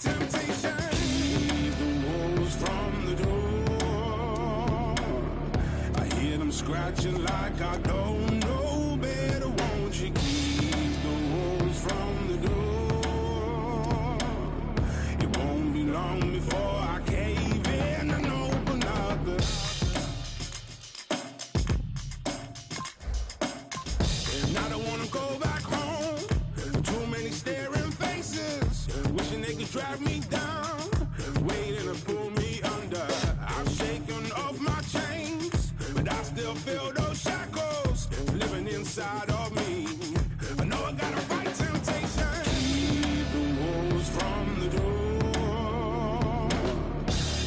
temptation. Leave the wolves from the door. I hear them scratching like I don't know better. Won't you keep the wolves from the door? It won't be long before I cave in and open up the... And I don't wanna go back home. Too many staring faces, wishing they could drag me down, waiting to pull me under. I've shaken off my chains, but I still feel those shackles living inside of me. I know I gotta fight temptation. Keep the wolves from the door.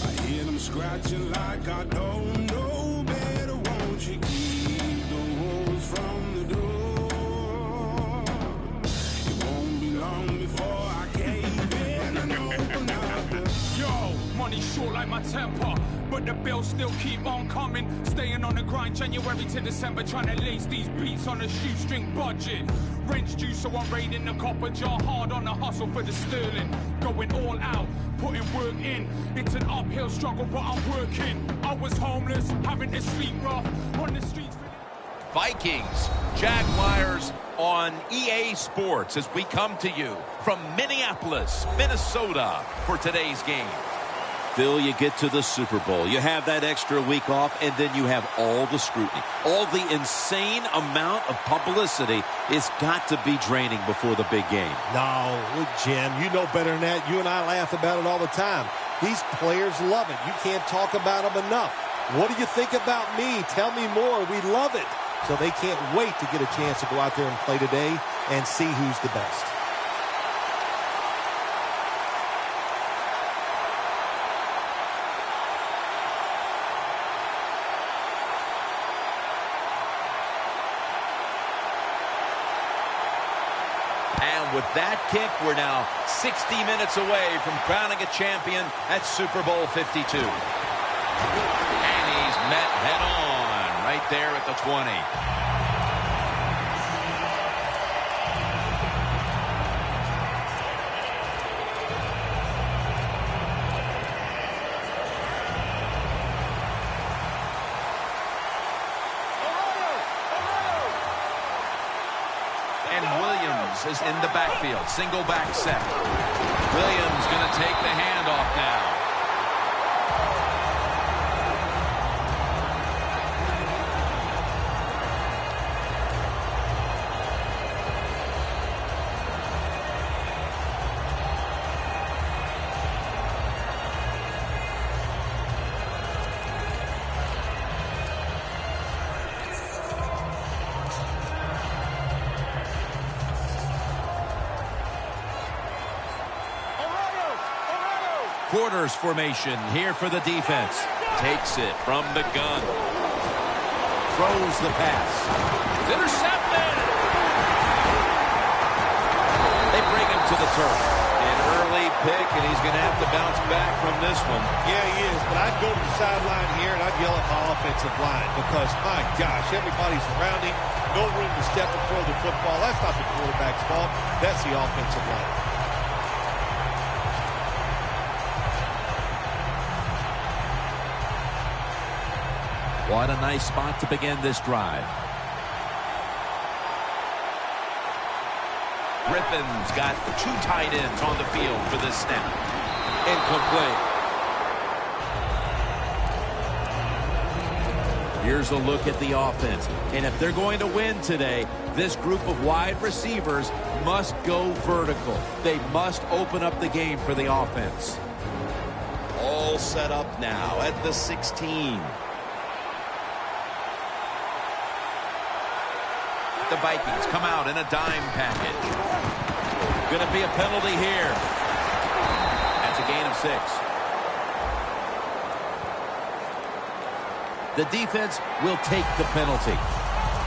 I hear them scratching like I don't know better. Won't you keep the wolves from the door? Before I cave in and open up the... Yo, money short like my temper, but the bills still keep on coming. Staying on the grind January to December, trying to lace these beats on a shoestring budget. Rent's due, so I'm raiding the copper jar, hard on the hustle for the sterling. Going all out, putting work in. It's an uphill struggle, but I'm working. I was homeless, having to sleep rough on the streets. Vikings, Jaguars on EA Sports as we come to you from Minneapolis, Minnesota for today's game. Phil, you get to the Super Bowl. You have that extra week off, and then you have all the scrutiny. All the insane amount of publicity. It's got to be draining before the big game. No, look, Jim, you know better than that. You and I laugh about it all the time. These players love it. You can't talk about them enough. What do you think about me? Tell me more. We love it. So they can't wait to get a chance to go out there and play today and see who's the best. And with that kick, we're now 60 minutes away from crowning a champion at Super Bowl 52. And he's met head on. Right there at the 20. And Williams is in the backfield. Single back set. Williams going to take the handoff now. Quarters formation here for the defense. Takes it from the gun. Throws the pass. It's intercepted! They bring him to the turf. An early pick, and he's going to have to bounce back from this one. Yeah, he is, but I'd go to the sideline here, and I'd yell at my offensive line because, my gosh, everybody's around him. No room to step and throw the football. That's not the quarterback's fault. That's the offensive line. What a nice spot to begin this drive. Griffin's got two tight ends on the field for this snap. Incomplete. Here's a look at the offense. And if they're going to win today, this group of wide receivers must go vertical. They must open up the game for the offense. All set up now at the 16. The Vikings come out in a dime package. Going to be a penalty here. That's a gain of 6. The defense will take the penalty.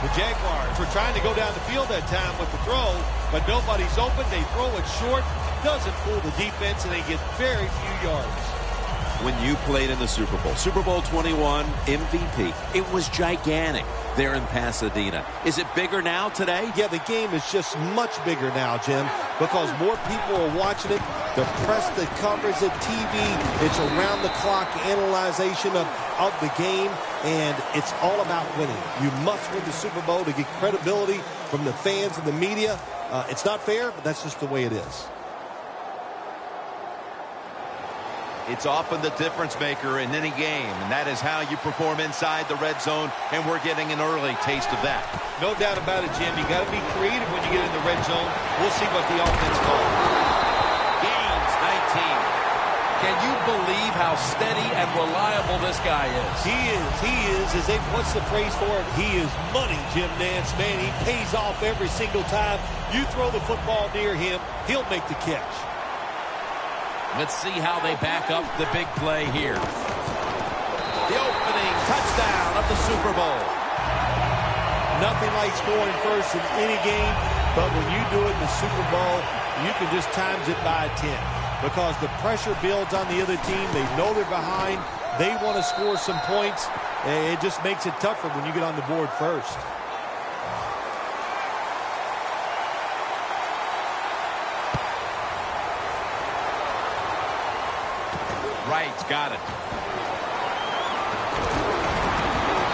The Jaguars were trying to go down the field that time with the throw, but nobody's open. They throw it short. Doesn't fool the defense, and they get very few yards. When you played in the Super Bowl 21 MVP, it was gigantic. there in Pasadena. Is it bigger now today? Yeah, the game is just much bigger now, Jim, because more people are watching it. The press that covers it, TV, it's around-the-clock analyzation of the game, and it's all about winning. You must win the Super Bowl to get credibility from the fans and the media. It's not fair, but that's just the way it is. It's often the difference maker in any game, and that is how you perform inside the red zone, and we're getting an early taste of that. No doubt about it, Jim. You got to be creative when you get in the red zone. We'll see what the offense calls. Gains 19. Can you believe how steady and reliable this guy is? He is. What's the phrase for it? He is money, Jim Nance. Man, he pays off every single time. You throw the football near him, he'll make the catch. Let's see how they back up the big play here. The opening touchdown of the Super Bowl. Nothing like scoring first in any game, but when you do it in the Super Bowl, you can just times it by 10 because the pressure builds on the other team. They know they're behind. They want to score some points. It just makes it tougher when you get on the board first. Wright's got it.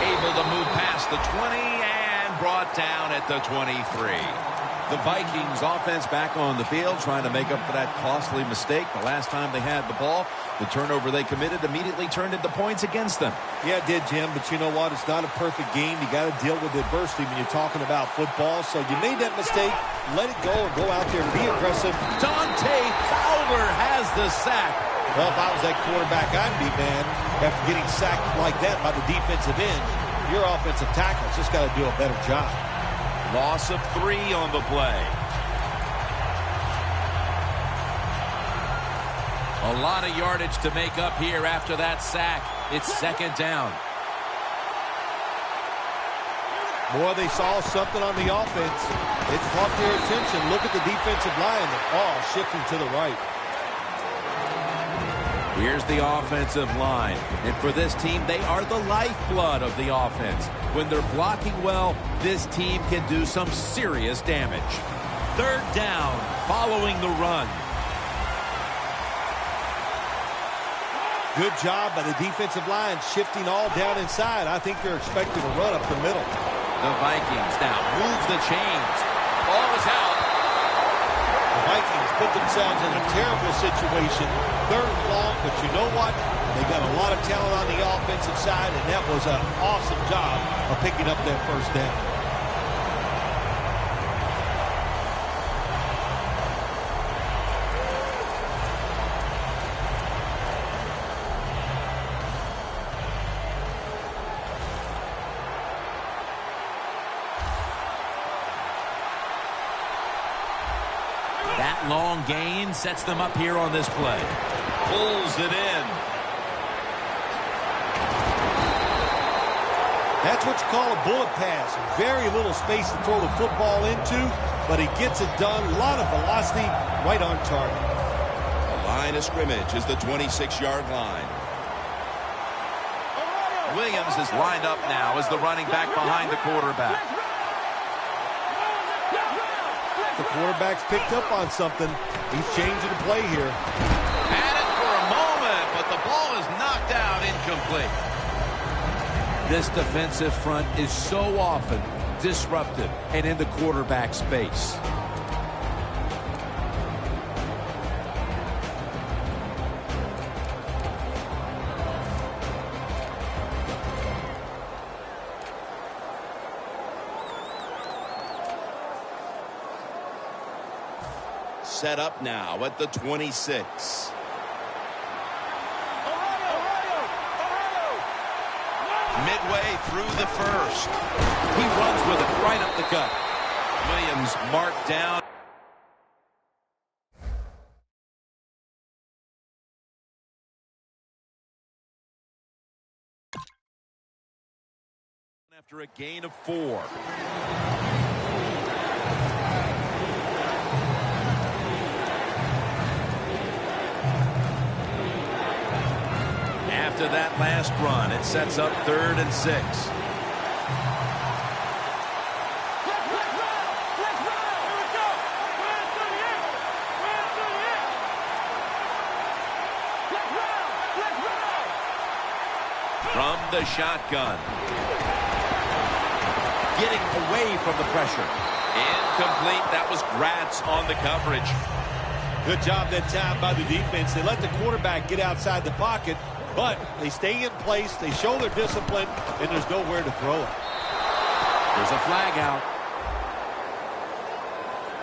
Able to move past the 20 and brought down at the 23. The Vikings offense back on the field trying to make up for that costly mistake. The last time they had the ball, the turnover they committed immediately turned into points against them. Yeah, it did, Jim, but you know what? It's not a perfect game. You got to deal with adversity when you're talking about football. So you made that mistake. Let it go and go out there and be aggressive. Dante Fowler has the sack. Well, if I was that quarterback, I'd be mad after getting sacked like that by the defensive end. Your offensive tackle's just got to do a better job. Loss of 3 on the play. A lot of yardage to make up here after that sack. It's second down. Boy, they saw something on the offense. It caught their attention. Look at the defensive line. They're all shifting to the right. Here's the offensive line. And for this team, they are the lifeblood of the offense. When they're blocking well, this team can do some serious damage. Third down, following the run. Good job by the defensive line, shifting all down inside. I think they're expecting a run up the middle. The Vikings now move the chains. Ball is out. The Vikings put themselves in a terrible situation. Third and long, but you know what? They got a lot of talent on the offensive side, and that was an awesome job of picking up that first down. That long gain sets them up here on this play. Pulls it in. That's what you call a bullet pass. Very little space to throw the football into, but he gets it done. A lot of velocity, right on target. The line of scrimmage is the 26-yard line. Williams is lined up now as the running back behind the quarterback. The quarterback's picked up on something. He's changing the play here. Had it for a moment, but the ball is knocked out incomplete. This defensive front is so often disruptive and in the quarterback space. Set up now at the 26. Midway through the first. He runs with it right up the gut. Williams marked down. After a gain of 4. After that last run, it sets up 3rd and 6. the shotgun. Getting away from the pressure. Incomplete. That was Gratz on the coverage. Good job that time by the defense. They let the quarterback get outside the pocket, but they stay in place, they show their discipline, and there's nowhere to throw it. There's a flag out.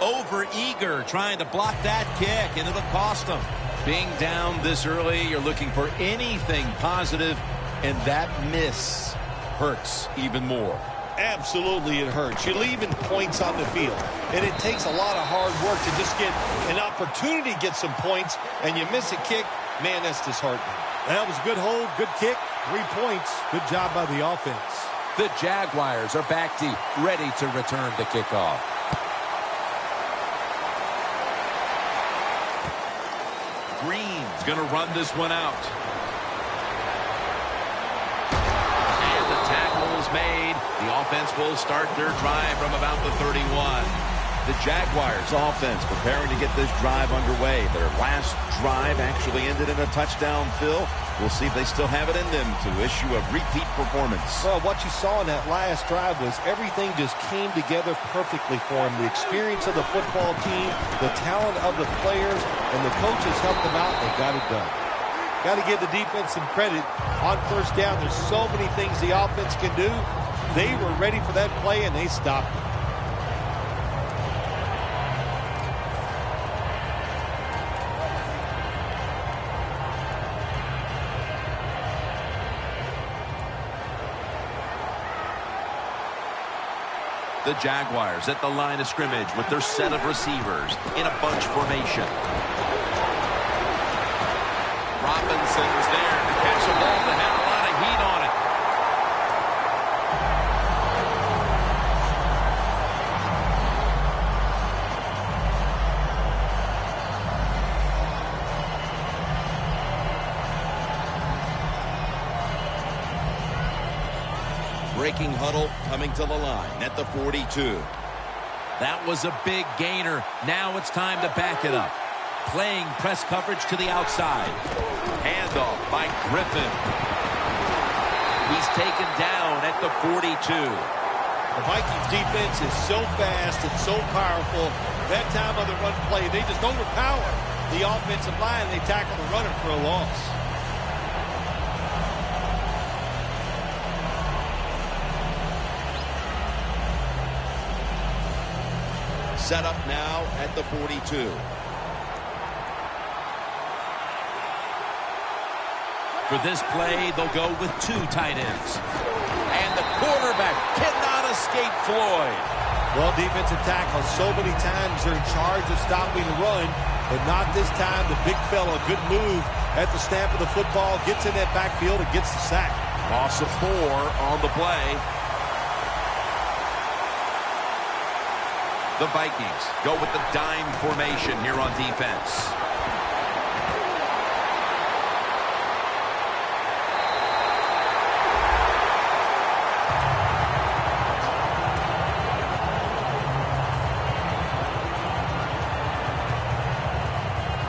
Over-eager trying to block that kick, and it'll cost them. Being down this early, you're looking for anything positive, and that miss hurts even more. Absolutely, it hurts. You're leaving points on the field, and it takes a lot of hard work to just get an opportunity to get some points, and you miss a kick, man, that's disheartening. That was a good hold, good kick, 3 points. Good job by the offense. The Jaguars are back deep, ready to return the kickoff. Green's going to run this one out. And the tackle is made. The offense will start their drive from about the 31. The Jaguars offense preparing to get this drive underway. Their last drive actually ended in a touchdown, Phil. We'll see if they still have it in them to issue a repeat performance. Well, what you saw in that last drive was everything just came together perfectly for them. The experience of the football team, the talent of the players, and the coaches helped them out. They got it done. Got to give the defense some credit. On first down, there's so many things the offense can do. They were ready for that play, and they stopped it. The Jaguars at the line of scrimmage with their set of receivers in a bunch formation. Robinson's there to catch a ball that had a lot of heat on it. Breaking huddle coming to the line at the 42. That was a big gainer. Now it's time to back it up. Playing press coverage to the outside. Handoff by Griffin. He's taken down at the 42. The Vikings defense is so fast and so powerful. That time on the run play, they just overpower the offensive line. They tackle the runner for a loss. Set up now at the 42. For this play, they'll go with 2 tight ends. And the quarterback cannot escape Floyd. Well, defensive tackle, so many times they're in charge of stopping the run, but not this time. The big fella, good move at the snap of the football, gets in that backfield and gets the sack. Loss of 4 on the play. The Vikings go with the dime formation here on defense.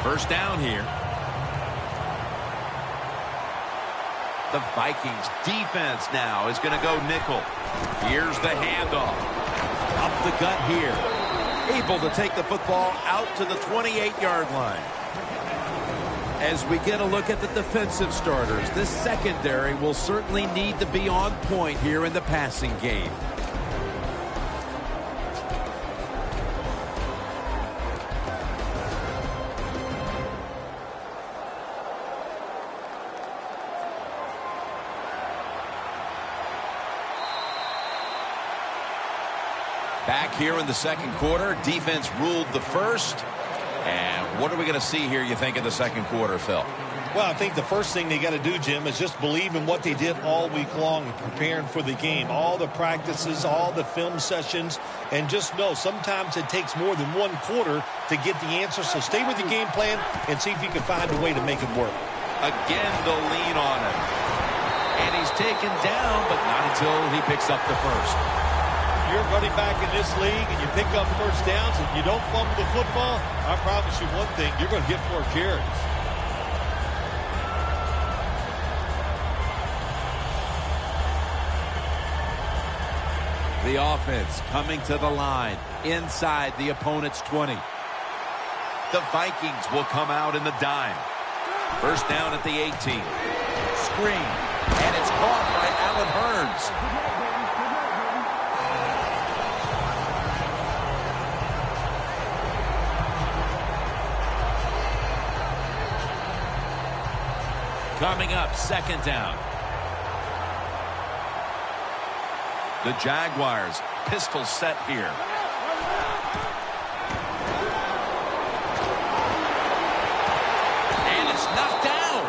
First down here. The Vikings defense now is going to go nickel. Here's the handoff. Up the gut here. Able to take the football out to the 28-yard line. As we get a look at the defensive starters, this secondary will certainly need to be on point here in the passing game. Back here in the second quarter, defense ruled the first. And what are we going to see here, you think, in the second quarter, Phil? Well, I think the first thing they got to do, Jim, is just believe in what they did all week long and preparing for the game. All the practices, all the film sessions, and just know sometimes it takes more than one quarter to get the answer. So stay with the game plan and see if you can find a way to make it work. Again, the lean on him. And he's taken down, but not until he picks up the first. You're running back in this league and you pick up first downs and you don't fumble the football, I promise you one thing, you're going to get 4 carries. The offense coming to the line inside the opponent's 20. The Vikings will come out in the dime. First down at the 18. Screen. And it's caught by Allen Hurns. Coming up, second down. The Jaguars, pistol set here. And it's knocked down.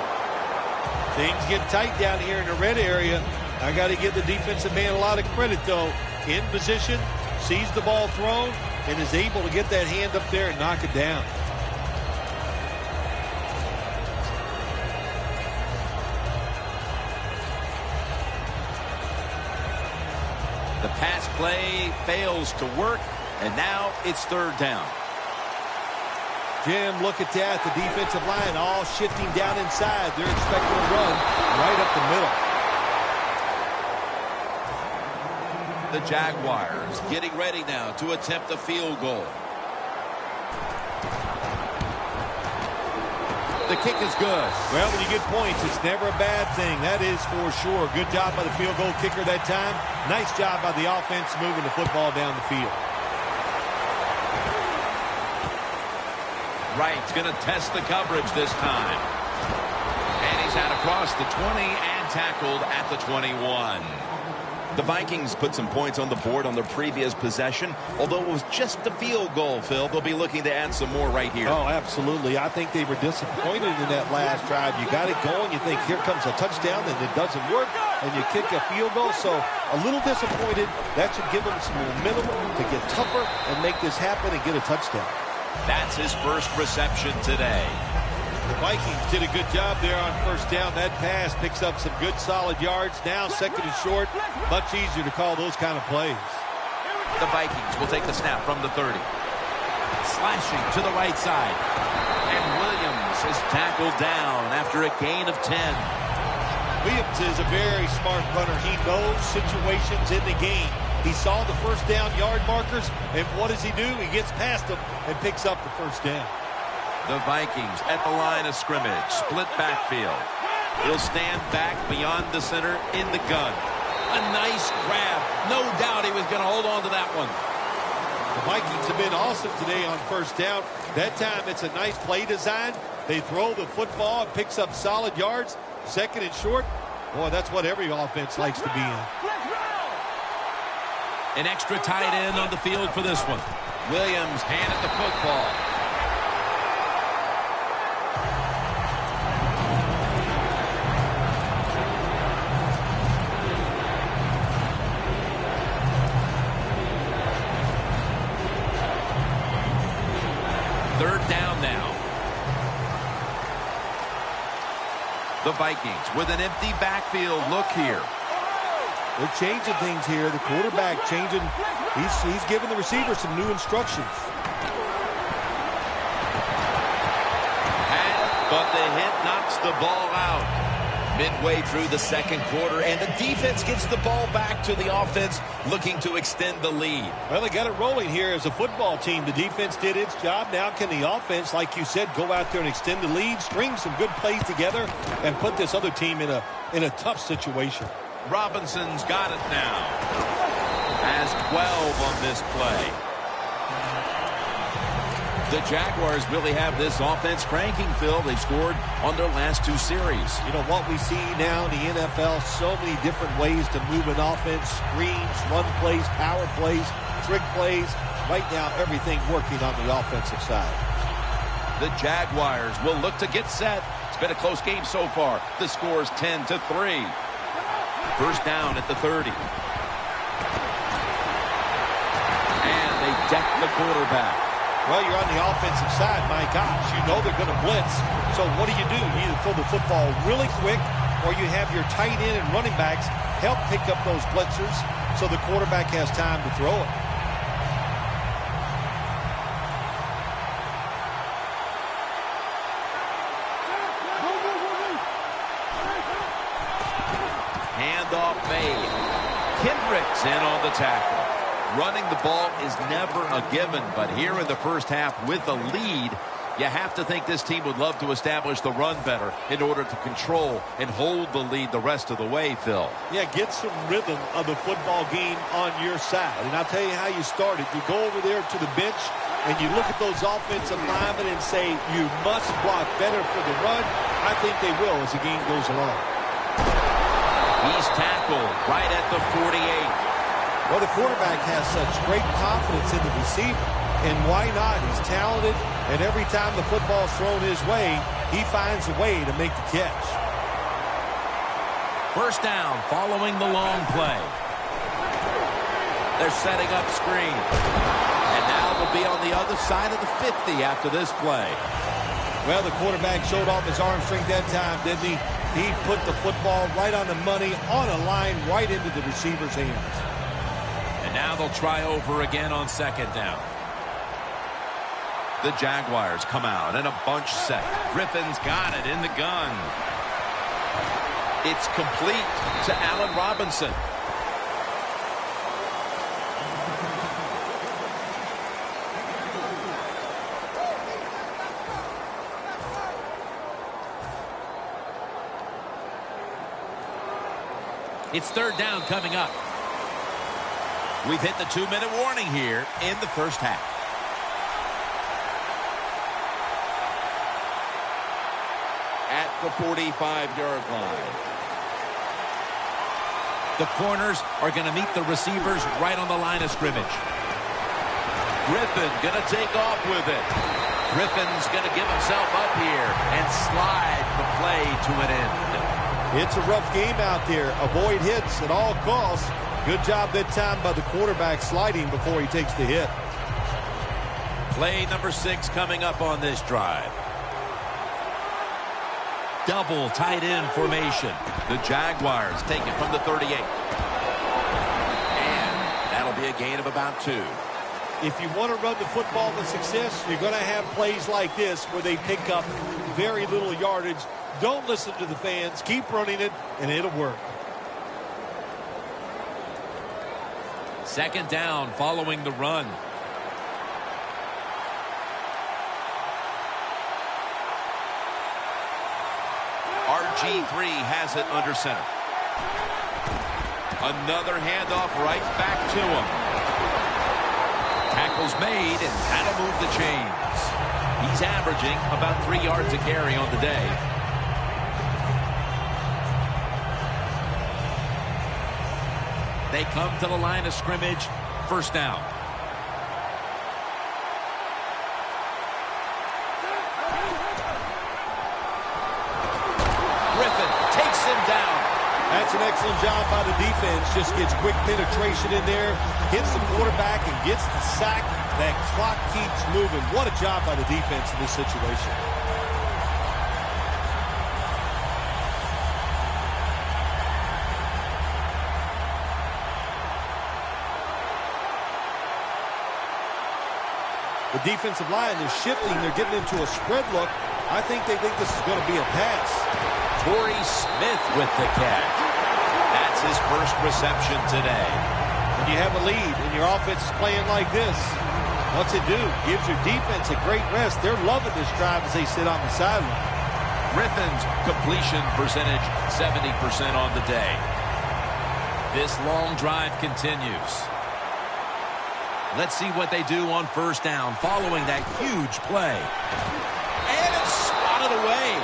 Things get tight down here in the red area. I got to give the defensive man a lot of credit, though. In position, sees the ball thrown, and is able to get that hand up there and knock it down. The pass play fails to work, and now it's third down. Jim, look at that. The defensive line all shifting down inside. They're expecting a run right up the middle. The Jaguars getting ready now to attempt a field goal. The kick is good. Well, when you get points, it's never a bad thing. That is for sure. Good job by the field goal kicker that time. Nice job by the offense moving the football down the field. Wright's going to test the coverage this time. And he's out across the 20 and tackled at the 21. The Vikings put some points on the board on their previous possession. Although it was just a field goal, Phil, they'll be looking to add some more right here. Oh, absolutely. I think they were disappointed in that last drive. You got it going. You think, here comes a touchdown, and it doesn't work, and you kick a field goal. So a little disappointed. That should give them some momentum to get tougher and make this happen and get a touchdown. That's his first reception today. The Vikings did a good job there on first down. That pass picks up some good solid yards. Now second and short. Much easier to call those kind of plays. The Vikings will take the snap from the 30. Slashing to the right side. And Williams is tackled down after a gain of 10. Williams is a very smart runner. He knows situations in the game. He saw the first down yard markers, and what does he do? He gets past them and picks up the first down. The Vikings at the line of scrimmage. Split backfield. He'll stand back beyond the center in the gun. A nice grab. No doubt he was going to hold on to that one. The Vikings have been awesome today on first down. That time it's a nice play design. They throw the football. It picks up solid yards. Second and short. Boy, that's what every offense likes to be in. An extra tight end on the field for this one. Williams handed the football. Third down now. The Vikings with an empty backfield look here. They're changing things here. The quarterback changing. He's giving the receiver some new instructions. But the hit knocks the ball out. Midway through the second quarter, and the defense gets the ball back to the offense, looking to extend the lead. Well, they got it rolling here as a football team. The defense did its job. Now can the offense, like you said, go out there and extend the lead, string some good plays together, and put this other team in a tough situation. Robinson's got it now. Has 12 on this play. The Jaguars really have this offense cranking, Phil. They've scored on their last two series. You know, what we see now in the NFL, so many different ways to move an offense. Screens, run plays, power plays, trick plays. Right now, everything working on the offensive side. The Jaguars will look to get set. It's been a close game so far. The score's 10-3. First down at the 30. And they deck the quarterback. Well, you're on the offensive side. My gosh, you know they're going to blitz. So what do? You either throw the football really quick or you have your tight end and running backs help pick up those blitzers so the quarterback has time to throw it. Handoff made. Kendricks in on the tackle. Running the ball is never a given, but here in the first half with the lead, you have to think this team would love to establish the run better in order to control and hold the lead the rest of the way, Phil. Yeah, get some rhythm of the football game on your side. And I'll tell you how you started. You go over there to the bench and you look at those offensive linemen and say, you must block better for the run. I think they will as the game goes along. He's tackled right at the 48. Well, the quarterback has such great confidence in the receiver. And why not? He's talented, and every time the football's thrown his way, he finds a way to make the catch. First down following the long play. They're setting up screen. And now they'll be on the other side of the 50 after this play. Well, the quarterback showed off his arm strength that time, didn't he? He put the football right on the money, on a line, right into the receiver's hands. And now they'll try over again on second down. The Jaguars come out in a bunch set. Griffin's got it in the gun. It's complete to Allen Robinson. It's third down coming up. We've hit the 2-minute warning here in the first half. At the 45-yard line. The corners are going to meet the receivers right on the line of scrimmage. Griffin going to take off with it. Griffin's going to give himself up here and slide the play to an end. It's a rough game out there. Avoid hits at all costs. Good job that time by the quarterback sliding before he takes the hit. Play number 6 coming up on this drive. Double tight end formation. The Jaguars take it from the 38. And that'll be a gain of about 2. If you want to run the football with success, you're going to have plays like this where they pick up very little yardage. Don't listen to the fans. Keep running it, and it'll work. Second down following the run. RG3 has it under center. Another handoff right back to him. Tackle's made, and that'll move the chains. He's averaging about 3 yards a carry on the day. They come to the line of scrimmage. First down. Griffin takes him down. That's an excellent job by the defense. Just gets quick penetration in there, hits the quarterback, and gets the sack. That clock keeps moving. What a job by the defense in this situation. The defensive line, they're shifting. They're getting into a spread look. I think they think this is going to be a pass. Torrey Smith with the catch. That's his first reception today. When you have a lead and your offense is playing like this, what's it do? Gives your defense a great rest. They're loving this drive as they sit on the sideline. Griffin's completion percentage 70% on the day. This long drive continues. Let's see what they do on first down following that huge play. And it's swatted away.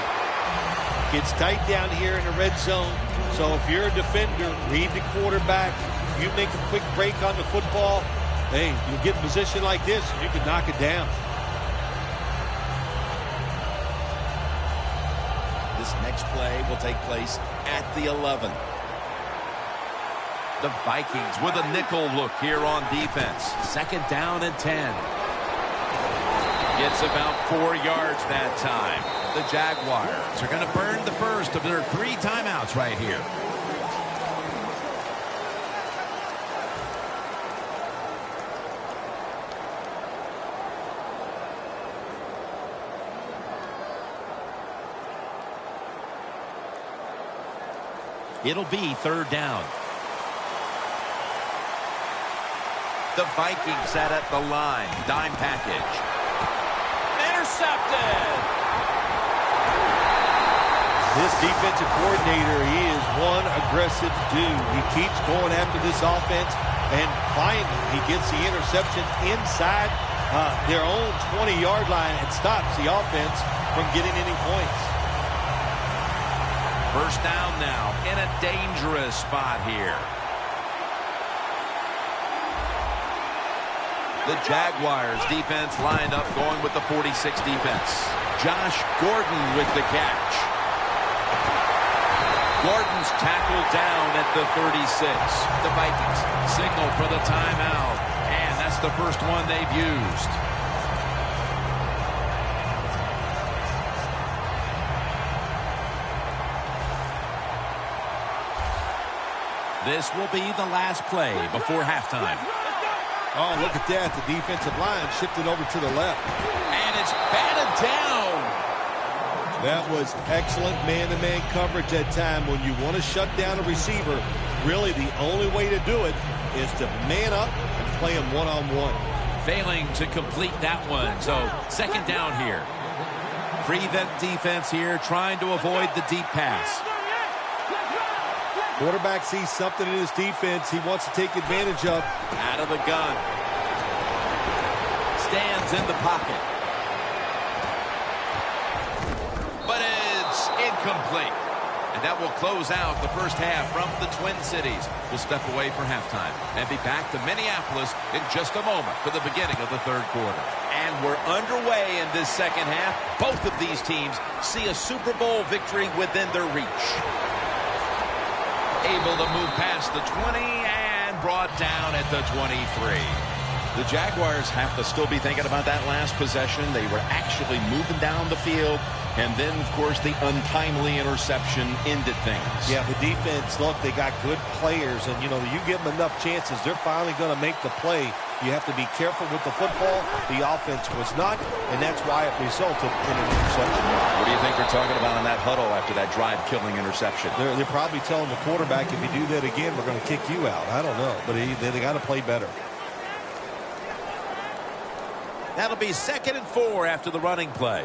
Gets tight down here in the red zone. So if you're a defender, read the quarterback. You make a quick break on the football. Hey, you get in a position like this, you can knock it down. This next play will take place at the 11. The Vikings with a nickel look here on defense. Second down and 10. Gets about 4 yards that time. The Jaguars Are going to burn the first of their 3 timeouts right here. It'll be third down. The Vikings set at the line. Dime package. Intercepted. This defensive coordinator, he is one aggressive dude. He keeps going after this offense, and finally he gets the interception inside their own 20-yard line and stops the offense from getting any points. First down now in a dangerous spot here. The Jaguars defense lined up going with the 46 defense. Josh Gordon with the catch. Gordon's tackled down at the 36. The Vikings signal for the timeout, and that's the first one they've used. This will be the last play before halftime. Oh, look at that. The defensive line shifted over to the left. And it's batted down. That was excellent man-to-man coverage that time. When you want to shut down a receiver, really the only way to do it is to man up and play him one-on-one. Failing to complete that one, so second down here. Prevent defense here, trying to avoid the deep pass. Quarterback sees something in his defense he wants to take advantage of. Out of the gun. Stands in the pocket. But it's incomplete. And that will close out the first half from the Twin Cities. We'll step away for halftime and be back to Minneapolis in just a moment for the beginning of the third quarter. And we're underway in this second half. Both of these teams see a Super Bowl victory within their reach. Able to move past the 20 and brought down at the 23. The Jaguars have to still be thinking about that last possession. They were actually moving down the field. And then, of course, the untimely interception ended things. Yeah, the defense, look, they got good players. And, you know, you give them enough chances, they're finally going to make the play. You have to be careful with the football. The offense was not, and that's why it resulted in an interception. What do you think they're talking about in that huddle after that drive-killing interception? They're probably telling the quarterback, if you do that again, we're going to kick you out. I don't know, but they got to play better. That'll be 2nd and 4 after the running play.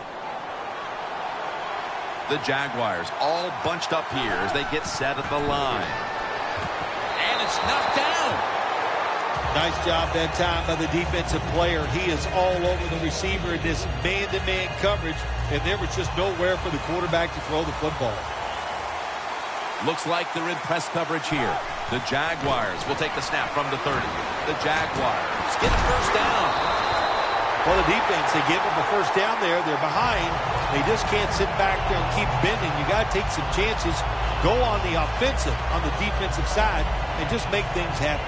The Jaguars all bunched up here as they get set at the line. And it's knocked down. Nice job that time by the defensive player. He is all over the receiver in this man-to-man coverage, and there was just nowhere for the quarterback to throw the football. Looks like they're in press coverage here. The Jaguars will take the snap from the 30. The Jaguars get a first down. Well, the defense, they give them a first down there. They're behind. They just can't sit back there and keep bending. You got to take some chances. Go on the offensive, on the defensive side, and just make things happen.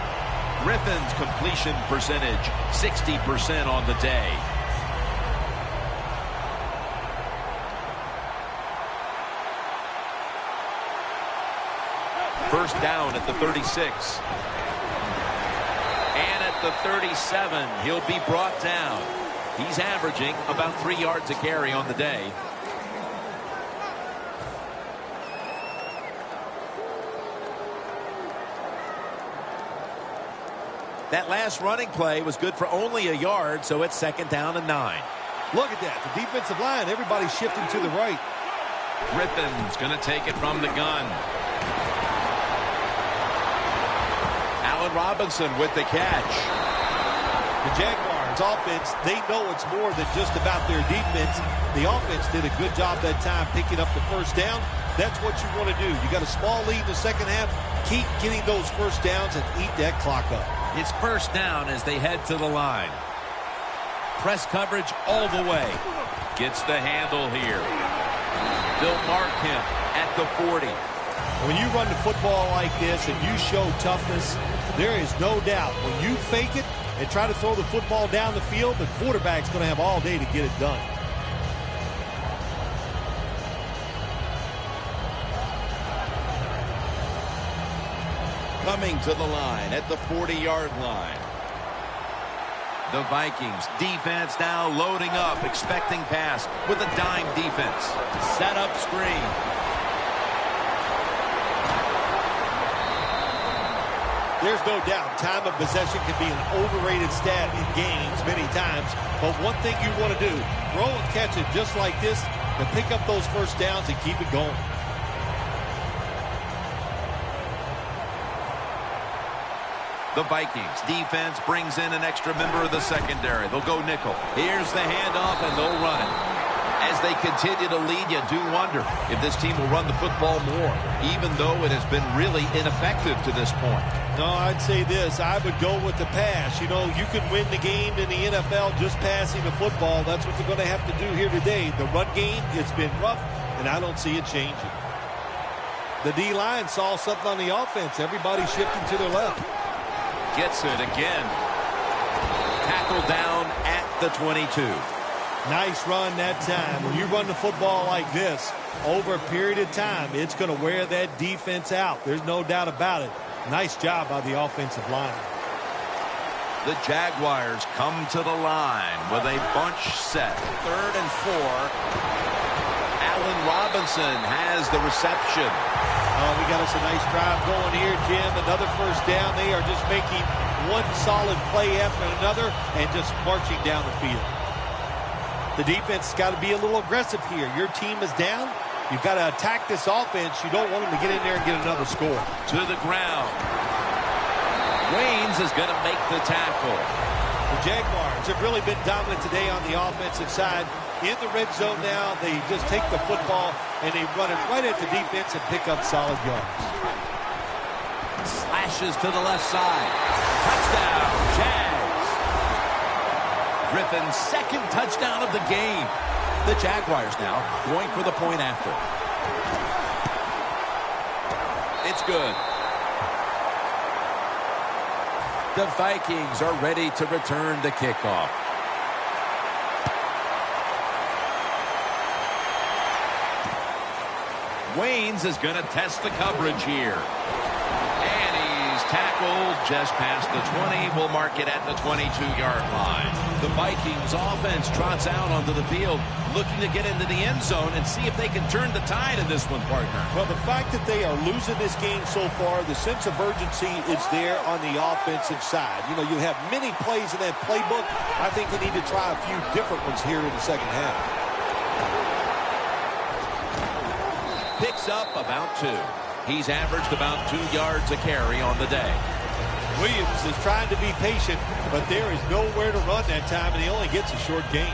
Griffin's completion percentage, 60% on the day. First down at the 36. And at the 37, he'll be brought down. He's averaging about 3 yards a carry on the day. That last running play was good for only a yard, so it's 2nd down and 9. Look at that. The defensive line, everybody's shifting to the right. Griffin's going to take it from the gun. Allen Robinson with the catch. The Jaguars offense, they know it's more than just about their defense. The offense did a good job that time picking up the first down. That's what you want to do. You got a small lead in the second half. Keep getting those first downs and eat that clock up. It's first down as they head to the line. Press coverage all the way. Gets the handle here. They'll mark him at the 40. When you run the football like this and you show toughness, there is no doubt when you fake it and try to throw the football down the field, the quarterback's going to have all day to get it done. Coming to the line at the 40-yard line. The Vikings defense now loading up, expecting pass with a dime defense. Set up screen. There's no doubt time of possession can be an overrated stat in games many times. But one thing you want to do, throw and catch it just like this to pick up those first downs and keep it going. The Vikings defense brings in an extra member of the secondary. They'll go nickel. Here's the handoff, and they'll run it. As they continue to lead, you do wonder if this team will run the football more, even though it has been really ineffective to this point. No, I'd say this. I would go with the pass. You know, you can win the game in the NFL just passing the football. That's what they're going to have to do here today. The run game, it's been rough, and I don't see it changing. The D-line saw something on the offense. Everybody shifting to their left. Gets it again. Tackled down at the 22. Nice run that time. When you run the football like this, over a period of time, it's going to wear that defense out. There's no doubt about it. Nice job by the offensive line. The Jaguars come to the line with a bunch set. 3rd and 4. Allen Robinson has the reception. Oh, we got us a nice drive going here, Jim. Another first down. They are just making one solid play after another and just marching down the field. The defense has got to be a little aggressive here. Your team is down. You've got to attack this offense. You don't want them to get in there and get another score. To the ground. Waynes is going to make the tackle. The Jaguars have really been dominant today on the offensive side. In the red zone now, they just take the football and they run it right at the defense and pick up solid yards. Slashes to the left side. Touchdown, Jags. Griffin's 2nd touchdown of the game. The Jaguars now going for the point after. It's good. The Vikings are ready to return the kickoff. Waynes is going to test the coverage here. And he's tackled just past the 20. We'll mark it at the 22-yard line. The Vikings offense trots out onto the field, looking to get into the end zone and see if they can turn the tide in this one, partner. Well, the fact that they are losing this game so far, the sense of urgency is there on the offensive side. You know, you have many plays in that playbook. I think they need to try a few different ones here in the second half. Picks up about 2. He's averaged about 2 yards a carry on the day. Williams is trying to be patient, but there is nowhere to run that time, and he only gets a short gain.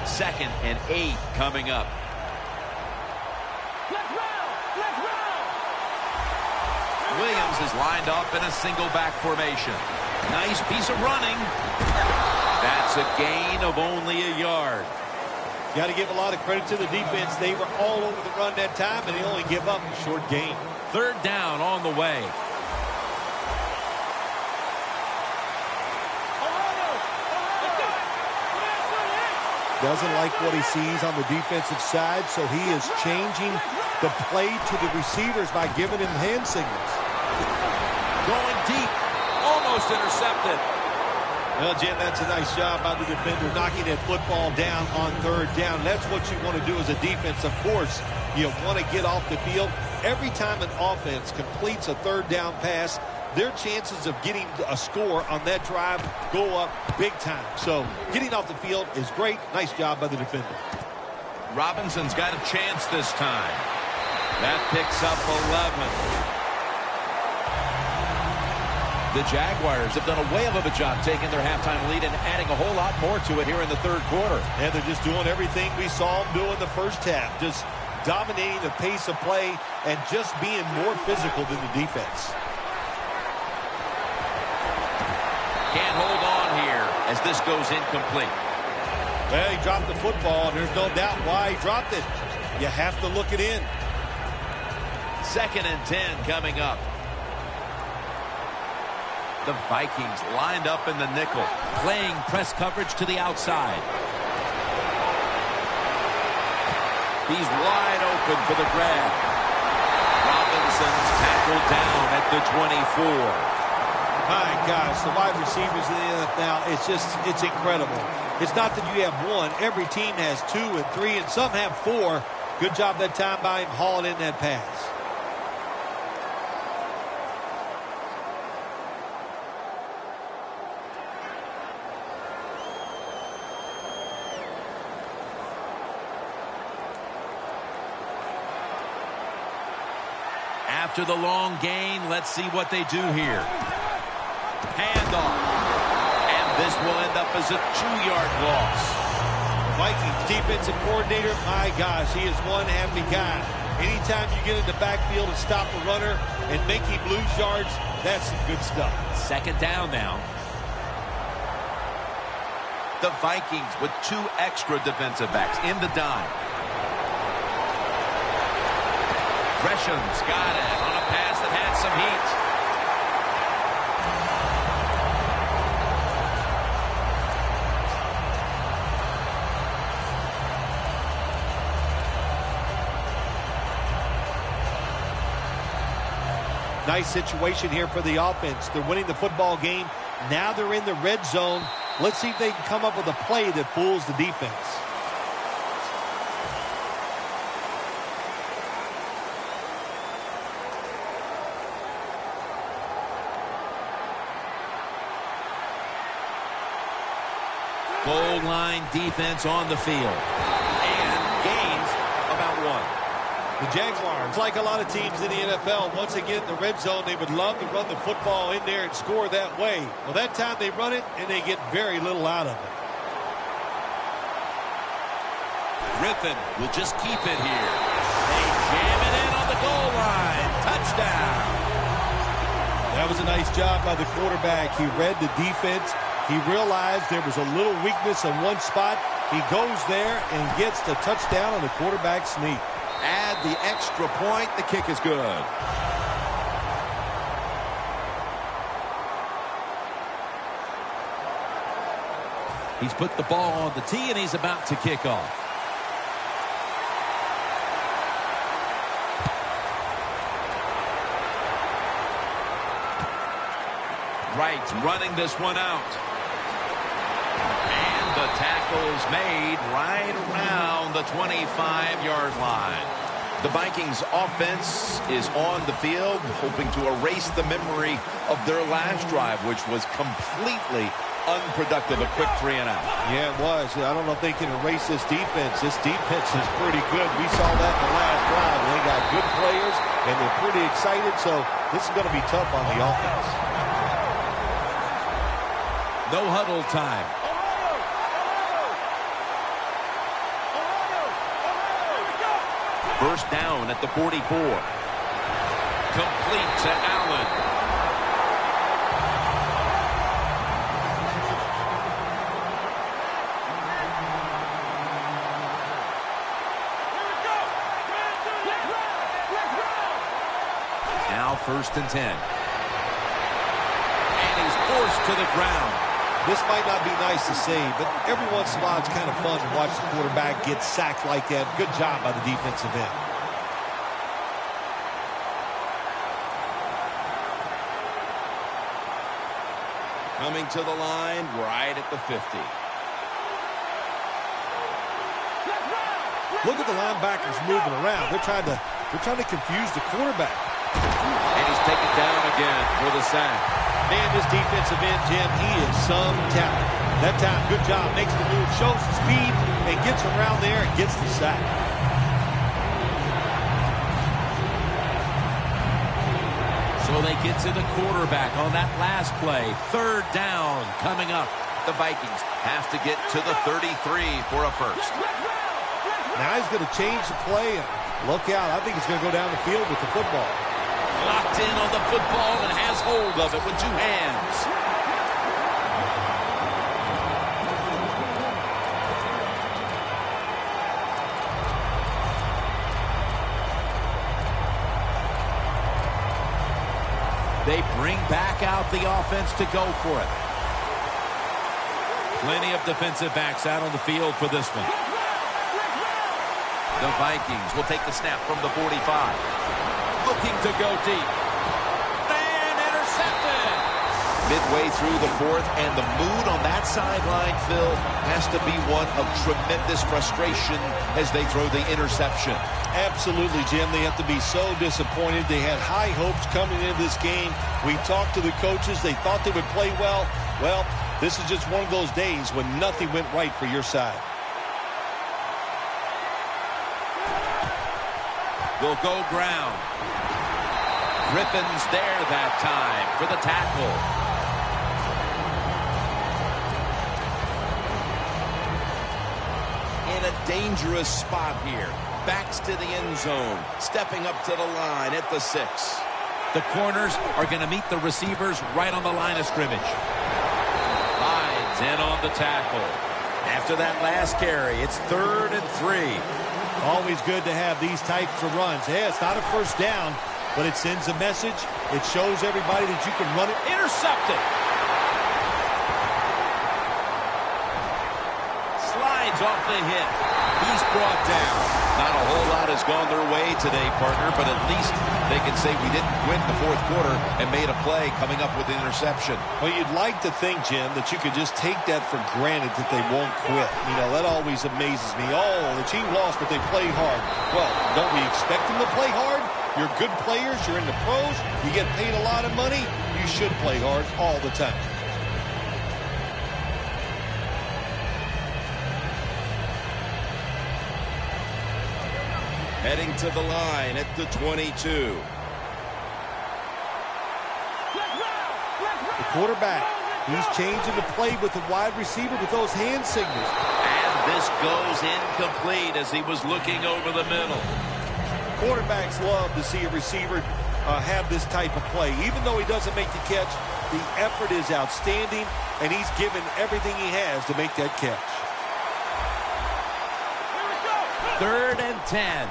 Second and 8 coming up. Williams is lined up in a single back formation. Nice piece of running. That's a gain of only a yard. Got to give a lot of credit to the defense. They were all over the run that time, and they only give up a short gain. 3rd down on the way. Doesn't like what he sees on the defensive side, so he is changing the play to the receivers by giving him hand signals. Going deep. Almost intercepted. Well, Jim, that's a nice job by the defender knocking that football down on 3rd down. That's what you want to do as a defense. Of course, you want to get off the field. Every time an offense completes a 3rd down pass, their chances of getting a score on that drive go up big time. So getting off the field is great. Nice job by the defender. Robinson's got a chance this time. That picks up 11. The Jaguars have done a whale of a job taking their halftime lead and adding a whole lot more to it here in the 3rd quarter. And they're just doing everything we saw them do in the first half. Just dominating the pace of play and just being more physical than the defense. Can't hold on here as this goes incomplete. Well, he dropped the football, and there's no doubt why he dropped it. You have to look it in. 2nd and 10 coming up. The Vikings lined up in the nickel, playing press coverage to the outside. He's wide open for the grab. Robinson's tackled down at the 24. My gosh, the wide receivers in the NFL, it's incredible. It's not that you have one. Every team has 2 and 3, and some have 4. Good job that time by him hauling in that pass. After the long gain, let's see what they do here. Handoff. And this will end up as a 2-yard loss. Vikings defensive coordinator, my gosh, he is one happy guy. Anytime you get in the backfield and stop a runner and make him lose yards, that's some good stuff. Second down now. The Vikings with 2 extra defensive backs in the dime. Gresham's got it on a pass that had some heat. Nice situation here for the offense. They're winning the football game. Now they're in the red zone. Let's see if they can come up with a play that fools the defense. Goal line defense on the field. And gains about 1. The Jaguars, like a lot of teams in the NFL, once again in the red zone, they would love to run the football in there and score that way. Well, that time they run it, and they get very little out of it. Griffin will just keep it here. They jam it in on the goal line. Touchdown. That was a nice job by the quarterback. He read the defense. He realized there was a little weakness in one spot. He goes there and gets the touchdown on the quarterback sneak. Add the extra point. The kick is good. He's put the ball on the tee, and he's about to kick off. Wright's running this one out. And the tackle's made right around the 25-yard line. The Vikings offense is on the field, hoping to erase the memory of their last drive, which was completely unproductive, a quick 3 and out. Yeah, it was. I don't know if they can erase this defense. This defense is pretty good. We saw that in the last drive. They got good players, and they're pretty excited, so this is going to be tough on the offense. No huddle time. First down at the 44. Complete to Allen. Now 1st and 10. And he's forced to the ground. This might not be nice to say, but every once in a while it's kind of fun to watch the quarterback get sacked like that. Good job by the defensive end. Coming to the line right at the 50. Look at the linebackers moving around. They're trying to confuse the quarterback. And he's taken down again for the sack. Man, this defensive end, Jim, he is some talent. That time, good job. Makes the move, shows the speed, and gets around there and gets the sack. So they get to the quarterback on that last play. 3rd down coming up. The Vikings have to get to the 33 for a first. Now he's going to change the play. Look out. I think he's going to go down the field with the football. Locked in on the football and has hold of it with 2 hands. They bring back out the offense to go for it. Plenty of defensive backs out on the field for this one. The Vikings will take the snap from the 45. Looking to go deep. And intercepted. midway through the fourth, and the mood on that sideline, Phil, has to be one of tremendous frustration as they throw the interception. Absolutely, Jim. They have to be so disappointed. They had high hopes coming into this game. We talked to the coaches. They thought they would play well. Well, this is just one of those days when nothing went right for your side. They'll go ground. Griffin's there that time for the tackle. In a dangerous spot here. Backs to the end zone. Stepping up to the line at the 6. The corners are going to meet the receivers right on the line of scrimmage. Hides in on the tackle. After that last carry, it's 3rd and 3. Always good to have these types of runs. Yeah, it's not a first down, but it sends a message. It shows everybody that you can run it. Intercepted. Slides off the hit. He's brought down. Not a whole lot has gone their way today, partner, but at least they can say we didn't win the fourth quarter and made a play coming up with an interception. Well, you'd like to think, Jim, that you could just take that for granted that they won't quit. You know, that always amazes me. Oh, the team lost, but they played hard. Well, don't we expect them to play hard? You're good players. You're in the pros. You get paid a lot of money. You should play hard all the time. Heading to the line at the 22. The quarterback, he's changing the play with the wide receiver with those hand signals. And this goes incomplete as he was looking over the middle. Quarterbacks love to see a receiver have this type of play. Even though he doesn't make the catch, the effort is outstanding, and he's given everything he has to make that catch. 3rd and 10.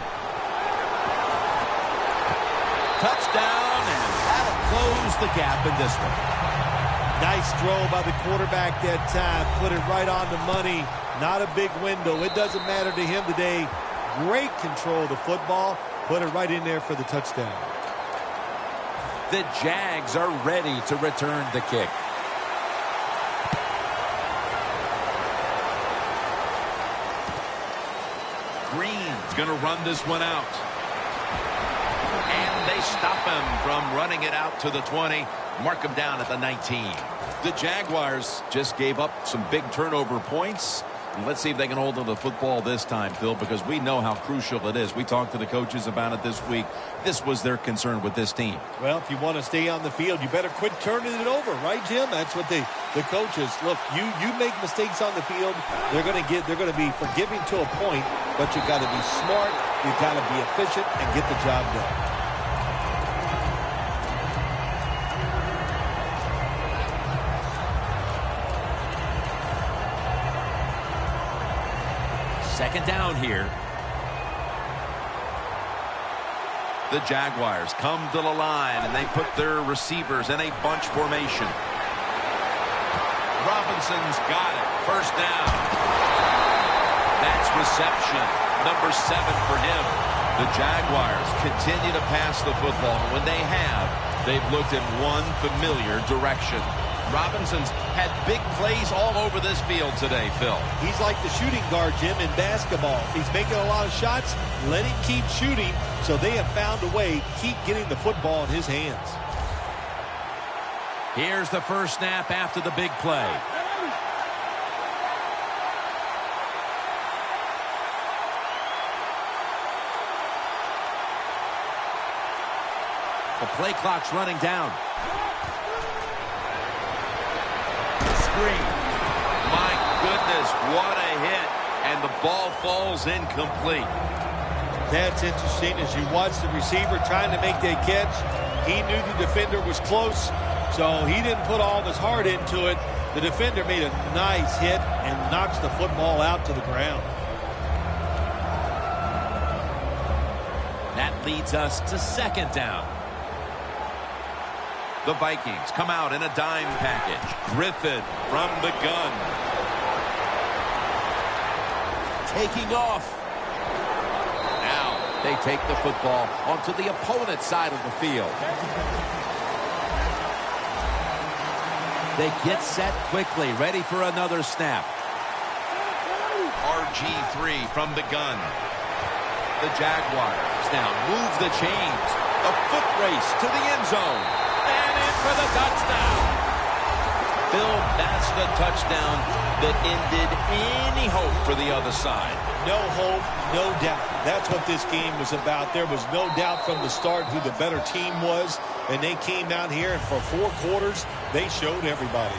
Touchdown, and that'll close the gap in this one. Nice throw by the quarterback that time. Put it right on the money. Not a big window. It doesn't matter to him today. Great control of the football. Put it right in there for the touchdown. The Jags are ready to return the kick. Green's going to run this one out. And they stop him from running it out to the 20. Mark him down at the 19. The Jaguars just gave up some big turnover points. And let's see if they can hold on to the football this time, Phil, because we know how crucial it is. We talked to the coaches about it this week. This was their concern with this team. Well, if you want to stay on the field, you better quit turning it over, right, Jim? That's what the coaches look. You make mistakes on the field, they're going to be forgiving to a point, but you got to be smart, you got to be efficient, and get the job done. Second down here. The Jaguars come to the line, and they put their receivers in a bunch formation. Robinson's got it. First down. That's reception. Number 7 for him. The Jaguars continue to pass the football. When they have, they've looked in one familiar direction. Robinson's had big plays all over this field today, Phil. He's like the shooting guard, Jim, in basketball. He's making a lot of shots. Let him keep shooting. So they have found a way to keep getting the football in his hands. Here's the first snap after the big play. The play clock's running down. Screen. My goodness, what a hit. And the ball falls incomplete. That's interesting. As you watch the receiver trying to make that catch, he knew the defender was close, so he didn't put all of his heart into it. The defender made a nice hit and knocks the football out to the ground. That leads us to second down. The Vikings come out in a dime package. Griffin from the gun. Taking off. Now they take the football onto the opponent's side of the field. They get set quickly, ready for another snap. RG3 from the gun. The Jaguars now move the chains. A foot race to the end zone. And in for the touchdown. Bill, that's the touchdown that ended any hope for the other side. No hope, no doubt. That's what this game was about. There was no doubt from the start who the better team was. And they came out here, and for 4 quarters, they showed everybody.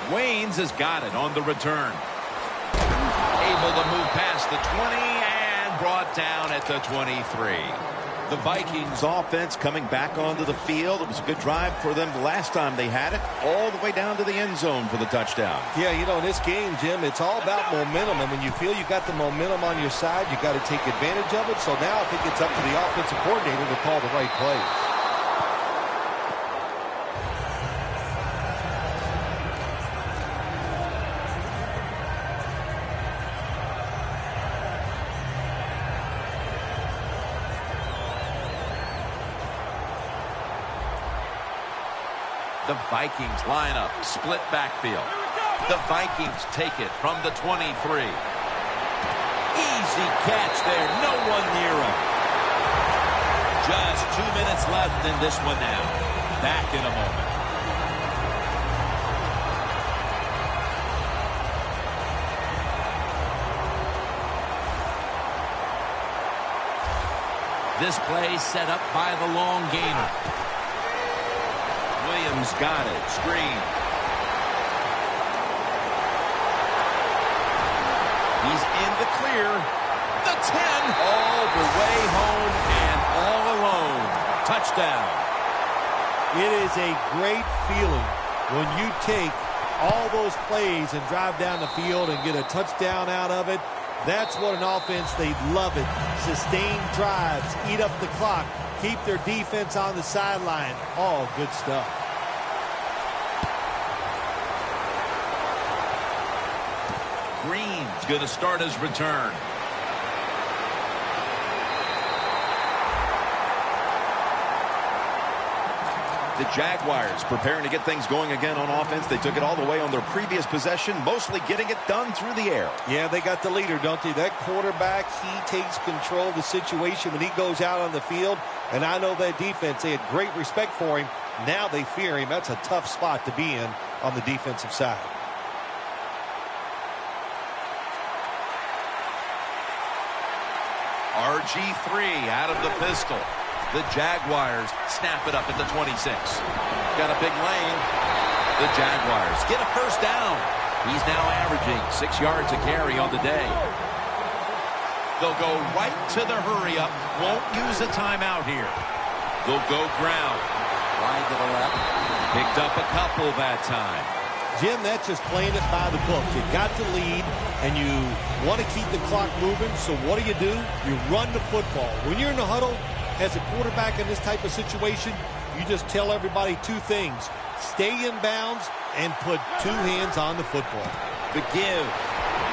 Waynes has got it on the return. Able to move past the 20 and brought down at the 23. The Vikings offense coming back onto the field. It was a good drive for them the last time they had it, all the way down to the end zone for the touchdown. Yeah, you know, in this game, Jim, it's all about momentum. And when you feel you got the momentum on your side, you got to take advantage of it. So now I think it's up to the offensive coordinator to call the right plays. The Vikings line up, split backfield. The Vikings take it from the 23. Easy catch there. No one near him. Just 2 minutes left in this one now. Back in a moment. This play set up by the long gainer. Williams got it. Screen. He's in the clear. The 10. All the way home and all alone. Touchdown. It is a great feeling when you take all those plays and drive down the field and get a touchdown out of it. That's what an offense, they love it. Sustained drives, eat up the clock, keep their defense on the sideline. All good stuff. Green's going to start his return. The Jaguars preparing to get things going again on offense. They took it all the way on their previous possession, mostly getting it done through the air. Yeah, they got the leader, don't they? That quarterback, he takes control of the situation when he goes out on the field. And I know that defense, they had great respect for him. Now they fear him. That's a tough spot to be in on the defensive side. RG3 out of the pistol. The Jaguars snap it up at the 26. Got a big lane. The Jaguars get a first down. He's now averaging 6 yards a carry on the day. They'll go right to the hurry up. Won't use a timeout here. They'll go ground. Wide to the left. Picked up a couple that time. Jim, that's just playing it by the book. You got the lead, and you want to keep the clock moving, so what do? You run the football. When you're in the huddle, as a quarterback in this type of situation, you just tell everybody 2 things. Stay in bounds and put 2 hands on the football. The give.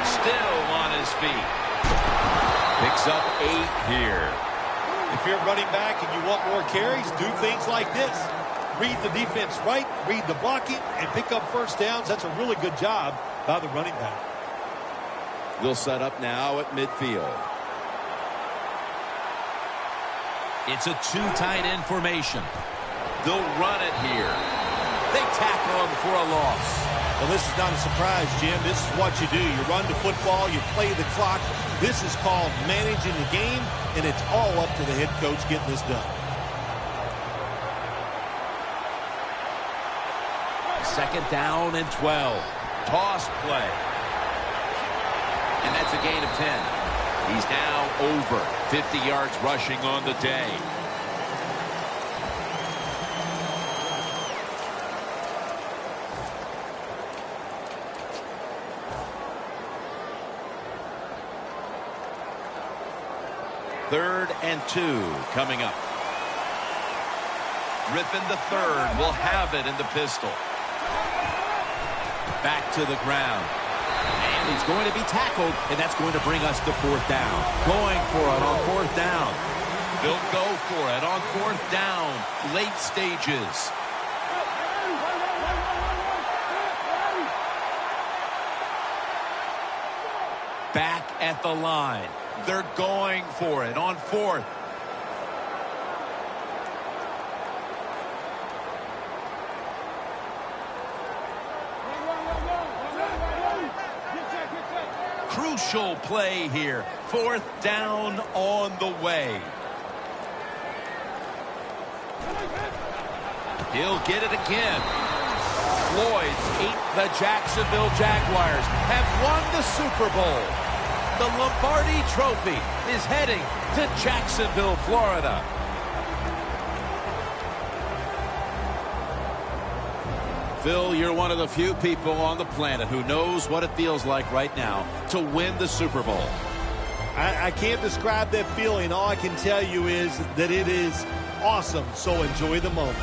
Still on his feet. Picks up 8 here. If you're running back and you want more carries, do things like this. Read the defense right, read the blocking, and pick up first downs. That's a really good job by the running back. They'll set up now at midfield. It's a 2 tight end formation. They'll run it here. They tackle him for a loss. Well, this is not a surprise, Jim. This is what you do. You run the football, you play the clock. This is called managing the game, and it's all up to the head coach getting this done. Second down and 12. Toss play. And that's a gain of 10. He's now over 50 yards rushing on the day. Third and 2 coming up. Griffin III will have it in the pistol. Back to the ground. And he's going to be tackled, and that's going to bring us to 4th down. Going for it on 4th down. They'll go for it on 4th down, late stages. Back at the line. They're going for it on 4th. Crucial play here. 4th down on the way. He'll get it again. Floyd's the Jacksonville Jaguars have won the Super Bowl. The Lombardi Trophy is heading to Jacksonville, Florida. Phil, you're one of the few people on the planet who knows what it feels like right now to win the Super Bowl. I can't describe that feeling. All I can tell you is that it is awesome, so enjoy the moment.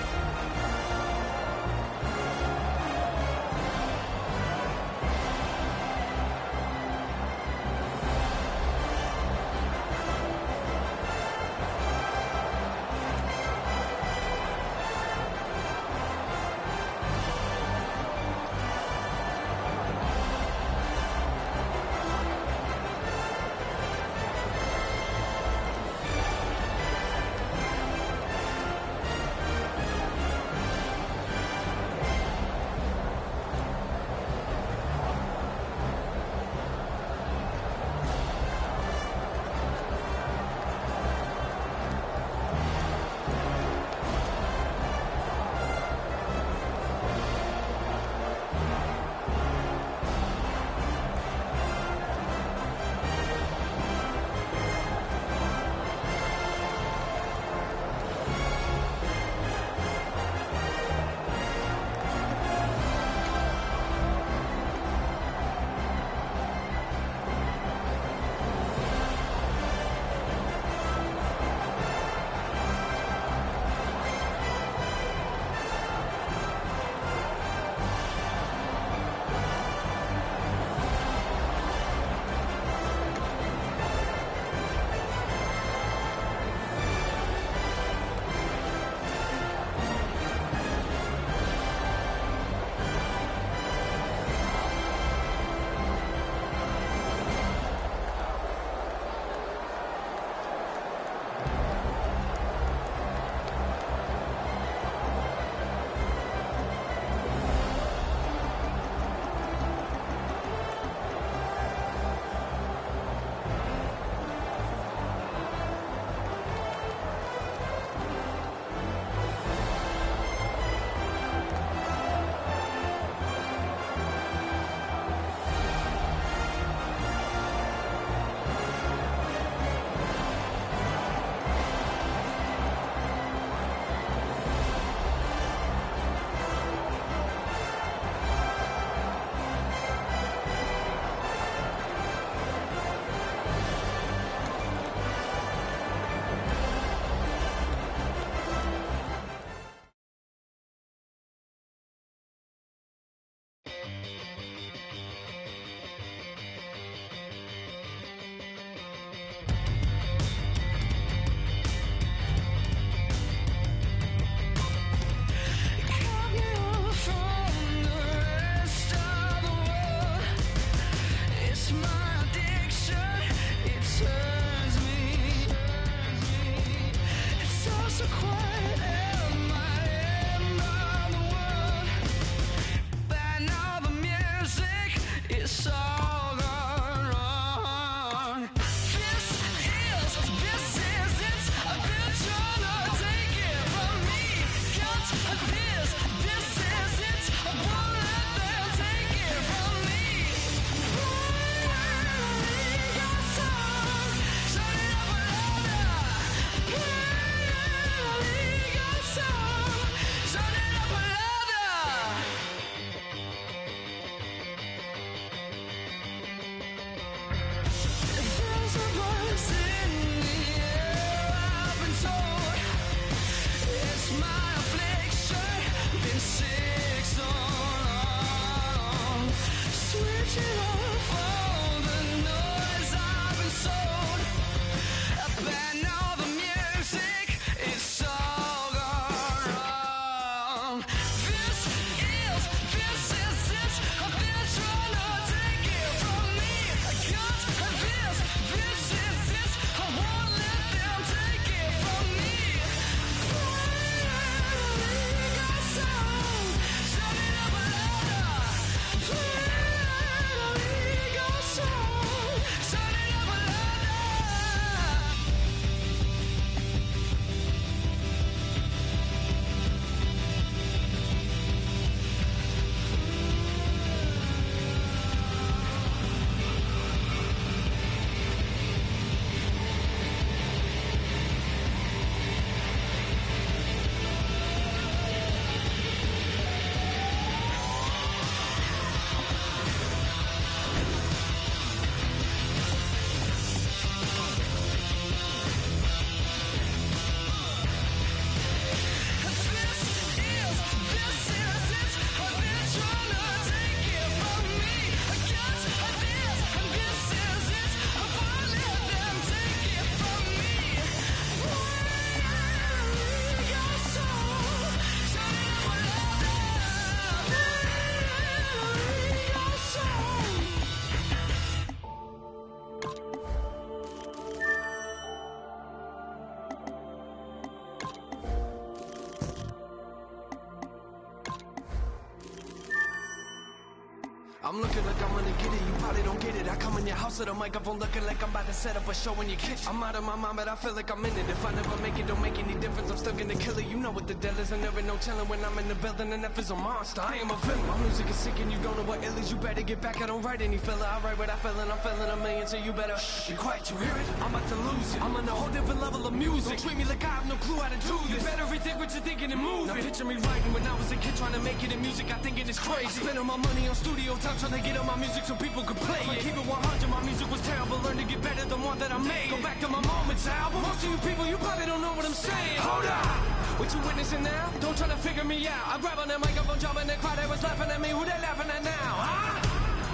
I'm looking like I'm gonna get it, you probably don't get it. I come in your house with a microphone looking like I'm about to set up a show in your kitchen. I'm out of my mind, but I feel like I'm in it. If I never make it, don't make any difference. I'm still gonna kill it. You know what the deal is, and there ain't no telling when I'm in the building. And if it's a monster, I am a villain. My music is sick and you don't know what ill is. You better get back, I don't write any filler. I write what I feel and I'm feeling a million, so you better be quiet, you hear it? I'm about to lose it. I'm on a whole different level of music. Don't treat me like I have no clue how to do this. You better rethink what you're thinking and move it. Now picture me writing when I was a kid trying to make it in music. I think it is crazy. I spent all my money on studio time trying to get on my music so people could play it. Keep it 100, my music was terrible. Learn to get better than one that I made. Go back to my Moments album. Most of you people, you probably don't know what I'm saying. Hold up! What you witnessing now? Don't try to figure me out. I grab on that microphone, jump in the crowd, they was laughing at me. Who they laughing at now? Huh?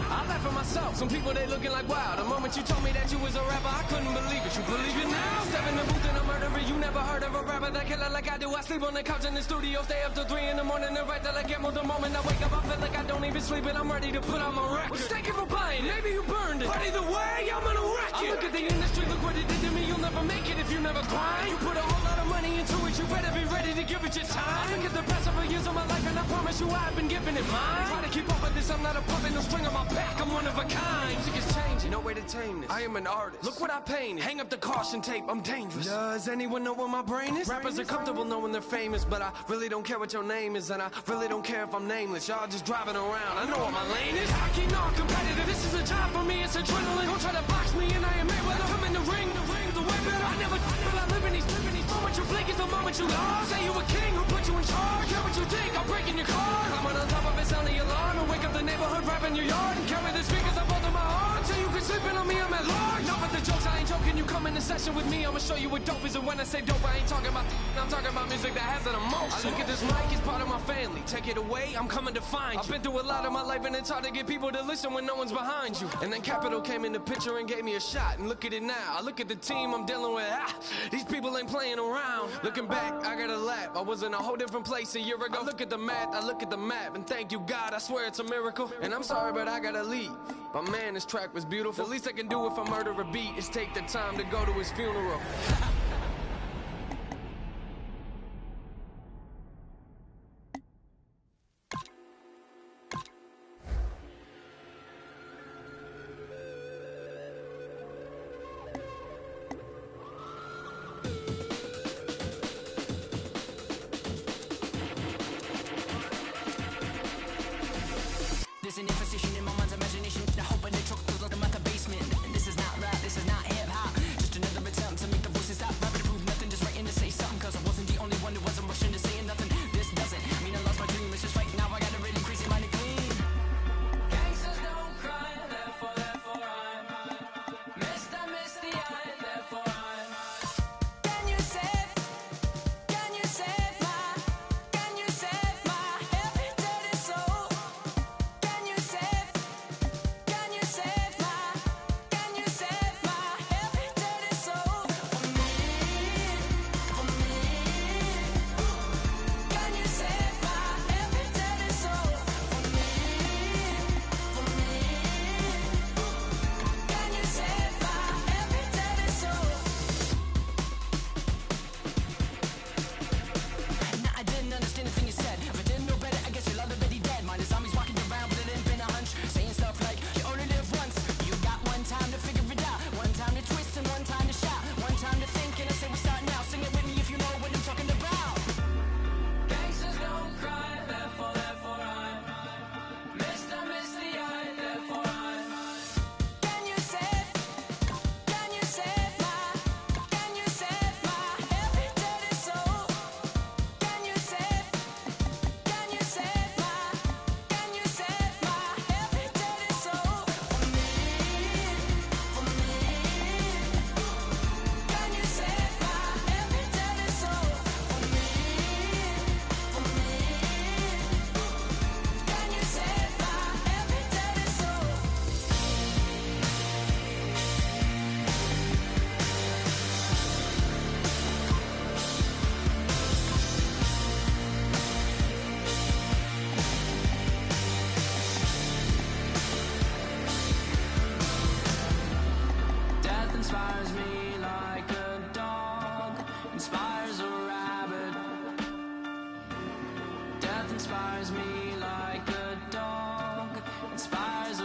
I laugh at myself. Some people, they looking like, wow. The moment you told me that you was a rapper, I couldn't believe it. You believe it now? Step in the booth and I'm murdering. You never heard of a rapper that killer like I do. I sleep on the couch in the studio, stay up till 3 in the morning and write till I get more. The moment I wake up, I feel like I don't even sleep and I'm ready to put out my record. Well, thank you for buying. Maybe you burned it, but either way, I'm gonna wreck it. I look at the industry, look what it did to me. You'll never make it if you never grind. You put a whole lot of money into it, you better be ready to give it your time. I look at the past several years of my life and I promise you I've been giving it mine. Try to keep up with this, I'm not a puppet, no string on my back. I'm one of a kind. Music is changing, no way to tame this. I am an artist. Look what I painted. Hang up the caution tape, I'm dangerous. Does anyone know where my brain is? Rappers are comfortable knowing they're famous, but I really don't care what your name is, and I really don't care if I'm nameless. Y'all just driving around. I know what my lane is. I keep not competitive. This is a job for me, it's adrenaline. Don't try to box me, and I am Mayweather. Come in the ring, the way better. I never, but I live in these moments. You blink is the moment you lost. Say you a king, who put you in charge? Care what you think, I'm breaking your car. I'm on top of it, sound the alarm, and wake up the neighborhood, rap in your yard, and carry the speakers up under my arm. So you can sleep in on me, I'm at large. No, but the jokes, I ain't joking. You come in the session with me, I'ma show you what dope is. And when I say dope, I ain't talking about I'm talking about music that has an emotion. I look at this mic, it's part of my family. Take it away, I'm coming to find you. I've been through a lot of my life and it's hard to get people to listen when no one's behind you. And then Capital came in the picture and gave me a shot. And look at it now, I look at the team I'm dealing with. These people ain't playing around. Looking back, I got a lap. I was in a whole different place a year ago. I look at the math, I look at the map, and thank you God, I swear it's a miracle. And I'm sorry, but I gotta leave. But man, this track was beautiful. The least I can do if I murder a beat is take the time to go to his funeral. There's an imposition in my mind's imagination. I hope I choke through the mouth of basement. This is not rap, this is not hip-hop. Just another attempt to make the voices stop rapping to prove nothing. Just writing to say something, cause I wasn't the only one who wasn't rushing to saying nothing. This doesn't mean I lost my dream. It's just right now I gotta really crazy mind and clean. Gangsters don't cry, therefore I'm Mr. Misty Eye, therefore I'm Can you save my every dirty soul? Can you save inspires me like a dog, inspires